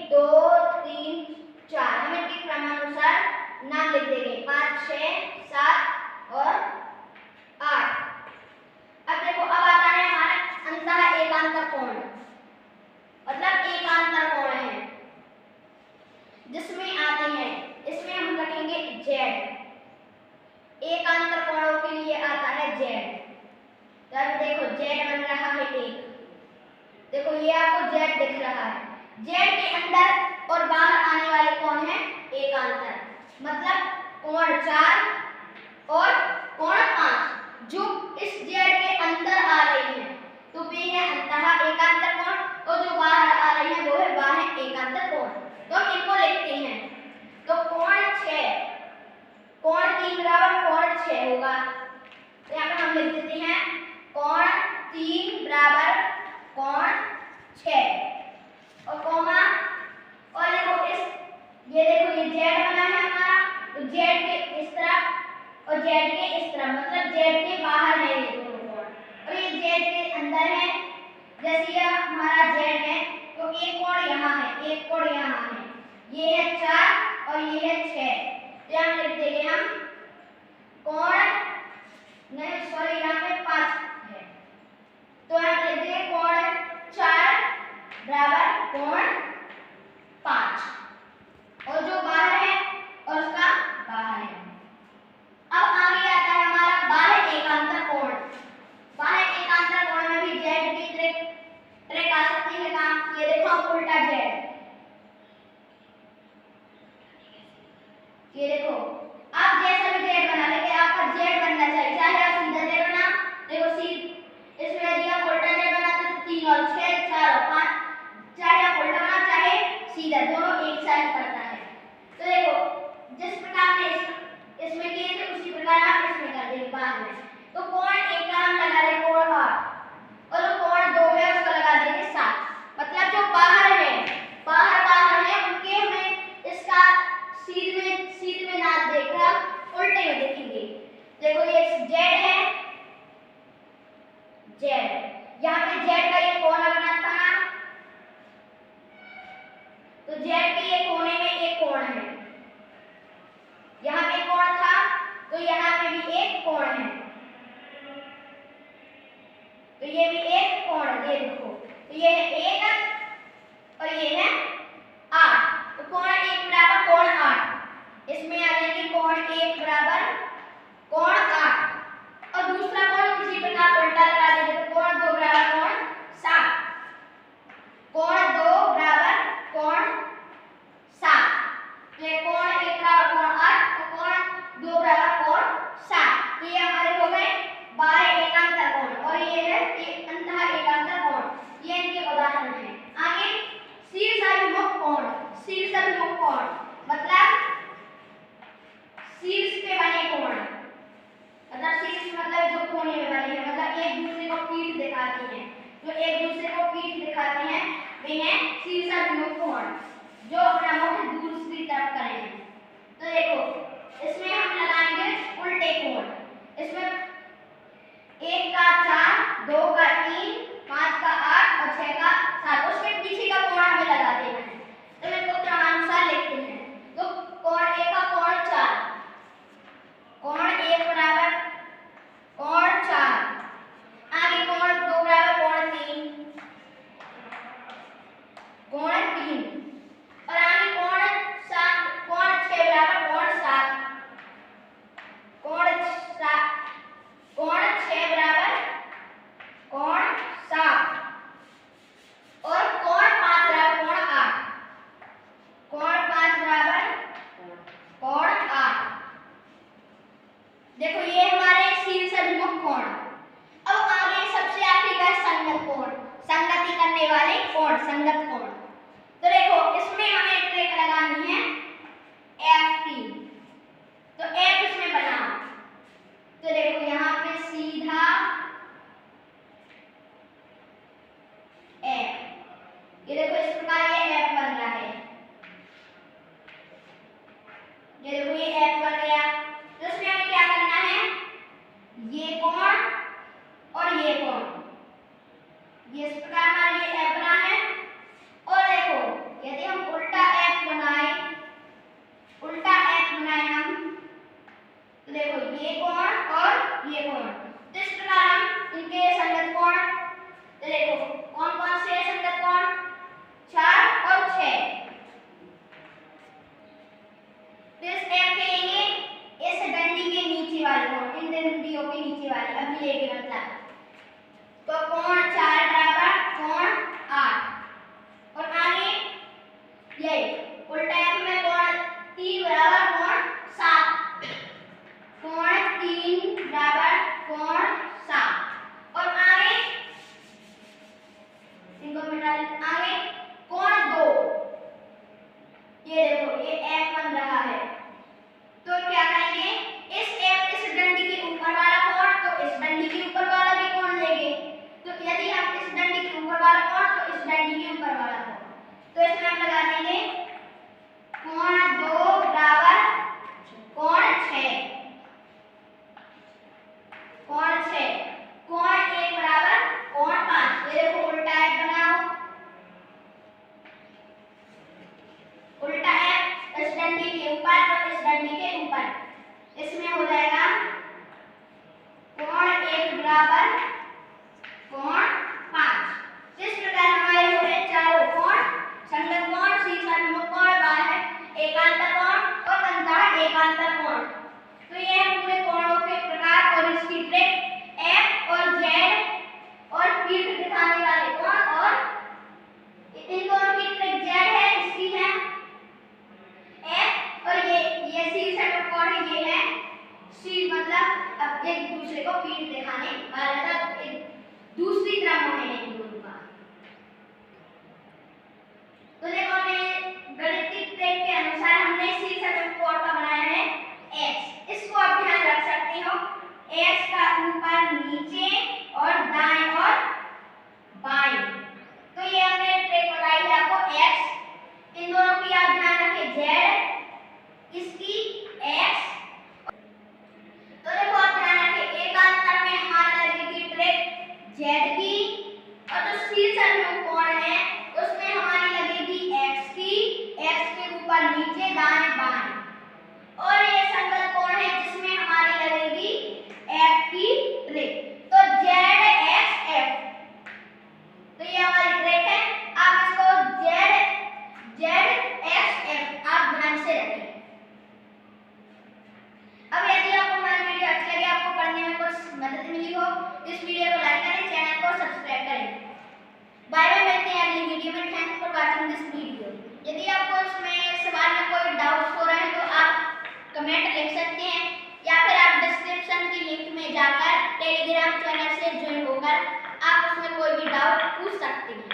2 3 4 हम इनके क्रमानुसार नाम लिख देंगे 5 6 7 और 8। अब देखो अब आता है हमारा अंतः एकांतर कोण, मतलब एकांतर कोण है जिसमें आते हैं, इसमें हम रखेंगे z। एकांतर कोणों के लिए आता है z। तो अब देखो z बन रहा है 1, देखो ये आपको z दिख रहा है। z के अंदर और बाहर आने वाले कौन है एकांतर, मतलब कोण 4 और कोण 5 जो इस z के अंदर आ रही है तो वे है अंतः एकांतर कोण, और जो बाहर आ रही है वो है बाह्य एकांतर कोण। तो हम इनको लिखते हैं। तो कोण 6, कोण 3 बराबर कोण 6 होगा, तो यहाँ पे हम लिख देते हैं कोण 3 बराबर कोण 6 और कोमा, और देखो इस ये देखो ये z बना है हमारा, तो z के इस तरफ और z के इस तरफ, मतलब z के बाहर है ये दोनों कोण, और ये z के अंदर है। जैसे ये हमारा z है तो एक कोण यहाँ है, एक कोण यहाँ है, ये है 4 और ये है 6, तो यहाँ लिख देंगे हम कोण, नहीं सॉरी यहाँ पे 5 है, तो यहाँ लिख देंगे कोण 4 बराबर कोण 5, और जो बाहर है और उसका बाहर है। अब आगे आता है हमारा बाह्य एकांतर कोण। बाह्य एकांतर कोण में भी z की ट्रिक आ सकती है काम। ये देखो उल्टा z, ये देखो आप जैसा भी z बना लेंगे, आपका z बनना चाहिए, चाहे आप सीधा z बना, देखो इसमें यदि आप उल्टा z बनाते तो 3 और 6 4 और 5, चाहे आप उल्टा बना चाहे सीधा, दोनों एक साइड पड़ता है। तो देखो जिस प्रकार से इसमें किए थे उसी प्रकार आप इसमें कर देंगे बाद में। तो कोण 1 का हम लगा देंगे कोण 8, और जो कोण 2 है उसका लगा देंगे 7, मतलब जो बाहर है उनके हमें इसका सीध में ना देखकर उल्टे में देखेंगे। देखो ये z है, z यहाँ पे z का ये कोण बना था ना, तो z के ये कोने में एक कोण है, यहाँ पे कोण था तो यहाँ पे भी एक कोण है, तो ये भी एक कोण, ये देखो तो ये है 1 और ये है 8, तो कोण 1 बराबर कोण 8, इसमें आ जाएगी कोण 1 बराबर कोण 8, और दूसरा कोण इसी प्रकार उल्टा लगा देंगे, तो कोण 2 बराबर कोण 7, कोण 2 बराबर कोण 7, तो ये कोण 1 बराबर कोण 8 और कोण 2 बराबर कोण 7, तो ये हमारे हो गए बाह्य एकांतर कोण, और ये है अंतः एकांतर कोण, ये इनके उदाहरण हैं। आगे शीर्षाभिमुख कोण। शीर्षाभिमुख कोण मतलब शीर्ष पे बने कोण, मतलब शीर्ष मतलब जो कोने में बने हैं, मतलब एक दूसरे को पीठ दिखाते हैं, जो एक दूसरे को पीठ दिखाते हैं वे हैं शीर्षाभिमुख कोण, जो अपना मुख दूसरी तरफ करें। तो देखो इसमें हम लगाएंगे उल्टे कोण, इसमें 1 का 4 2 का 3 5 का 8 और 6 का 7, उसके पीछे का कोण हमें लगा देना है। तो इनको क्रमानुसार लिखते हैं। तो कोण 1 का कोण 4, कोण 1 बराबर कोण 4, आगे कोण 2 बराबर कोण 3, कोण 3, और आगे कोण 7 कोण 6 बराबर कोण 7, कोण 6 बराबर ये उल्टा एफ में कोण 3 बराबर कोण 7, कोण 3 बराबर कोण 7। और आगे इनको मिटा लेते, आगे कोण 2, ये देखो ये एफ बन रहा है, तो क्या करेंगे इस डंडी के ऊपर वाला कोण तो इस डंडी के ऊपर वाला भी कोण लेंगे, तो यदि हम इस डंडी के ऊपर वाला कोण तो इस डंडी के ऊपर वाला कोण, तो इसमें हम लगा देंगे कोण 2 बराबर कोण 6, कोण 6, कोण 1 बराबर कोण 5। ये देखो उल्टा एफ बनाओ, उल्टा एफ इस डंडी के ऊपर और इस डंडी के ऊपर, इसमें हो जाएगा कोण 1 बराबर कोण 5। इस प्रकार हमारे हो गए चारों कोण, संगत कोण, शीर्षाभिमुख कोण, बाह्य एकांतर कोण और अंतः एकांतर कोण। तो ये है पूरे कोणों के प्रकार और इसकी ट्रिक एफ और जेड और पीठ दिखाने वाले कोण, और इन दोनों की ट्रिक जेड है, इसकी है एफ, और ये शीर्षाभिमुख कोण है, ये है सी, मतलब अब एक दूसरे को पीठ दिखाने वाला, मतलब एक दूसरी क्रम है इन दोनों का। तो देखो हमने गणितीय ट्रिक के अनुसार हमने शीर्षाभिमुख कोण का बनाया है x, इसको आप ध्यान रख सकते हो, x का ऊपर नीचे और दाएं और बाएं। तो ये हमने ट्रिक बताई है आपको x, इन दोनों की आप ध्यान रखें z, इसकी x। तो देखो आप ध्यान रखें एकांतर में हमारी लगेगी ट्रिक z की, और जो शीर्षाभिमुख कोण है उसमें हमारी लगेगी x की, x के ऊपर नीचे दाएं बाएं। और ये संगत कोण है जिसमें हमारी लगेगी f की ट्रिक, तो z x f, तो ये हमारी ट्रिक है। आप इसको z x f आप ध्यान से रखें। अब यदि आपको हमारा वीडियो अच्छा लगे, आपको पढ़ने में कुछ मदद मिली हो, इस वीडियो को लाइक करें, चैनल को सब्सक्राइब करें। बाय बाय, मिलते हैं अगली वीडियो में। Thanks for watching this video. यदि आपको इसमें सवाल में कोई डाउट्स हो रहे हैं तो आप कमेंट लिख सकते हैं, या फिर आप डिस्क्रिप्शन की लिंक में जाकर टेलीग्राम चैनल से ज्वाइन होकर आप उसमें कोई भी डाउट पूछ सकते हैं।